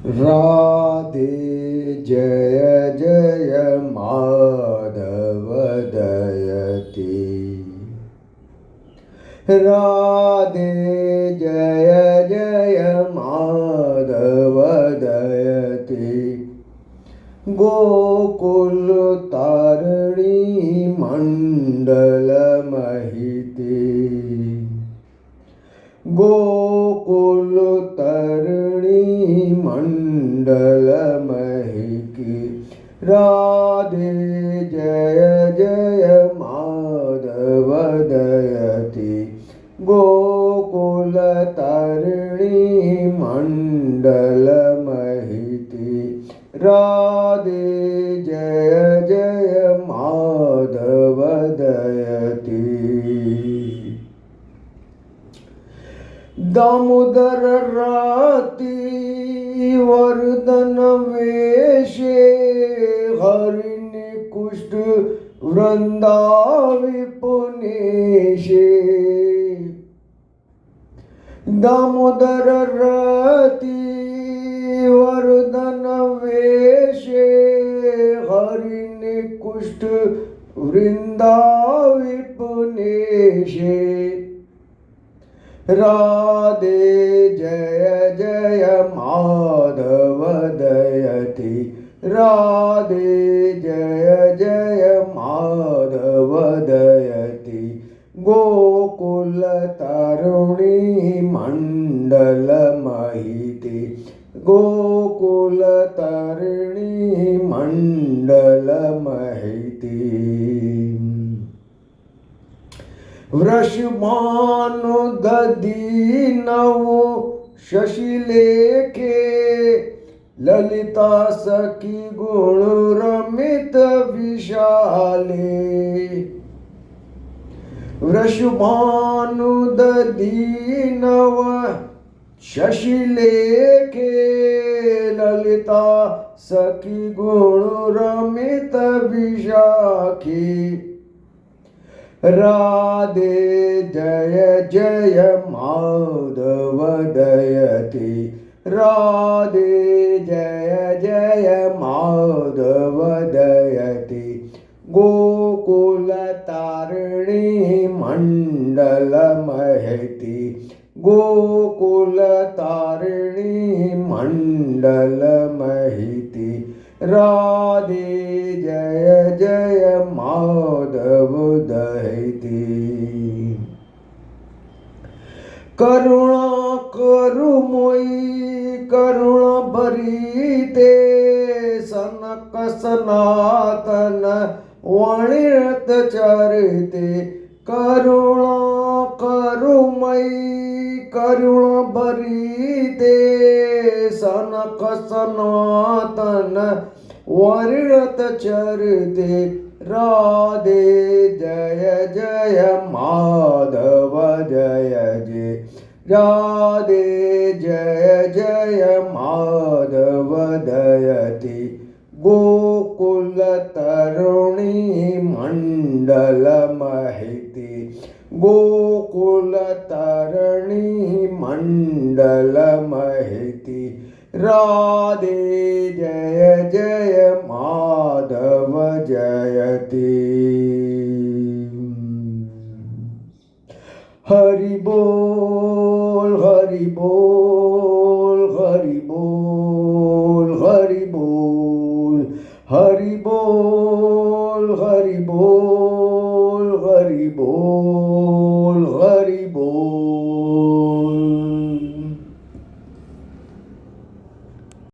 राधे जय जय माधव दयति राधे जय जय माधव दयति गोकुल तारिणी मंडल महिति गोकुल तारिणी मंडल महिकी राधे जय जय माधव दयति गोकुल तारिणी मंडल महिति राधे जय जय माधव दयति दामोदर राती वर्धन वेशे हरिणी कुष्ठ वृंदा विपुनेशे दामोदर राती वर्धन वेशे हरिणी कुष्ठ वृंदा विपुनेशे राधे जय जय माधव दयति राधे जय जय माधव दयति गोकुल तारिणी मंडल महिति गोकुल तारिणी मंडल महिति वृषभानु दधीनव शशिलेखे ललिता सखी गुण रमित विशाले वृषभानु दधीनव शशिलेखे ललिता सखी गुण रमित विशाखी राधे जय जय माधव दयति राधे जय जय माधव दयति गोकुल तारिणी मंडल महति गोकुल तारिणी मंडल महिति राधे जय जय माधव दयति करुणा करु मोई करुणा भरीते सनक सनातन वाणिरत चरिते करुणा करुमयी करुणा भरीते सनक सनातन वाणिरत चरिते राधे जय जय माधव जय जय राधे जय जय माधव दयति गोकुल तरुणी मंडल महिति गोकुल तारिणी मंडल महिति राधे जय जय माधव जयति हरि बोल हरि बोल हरि बोल हरि बोल हरि बोल हरि बोल हरि बोल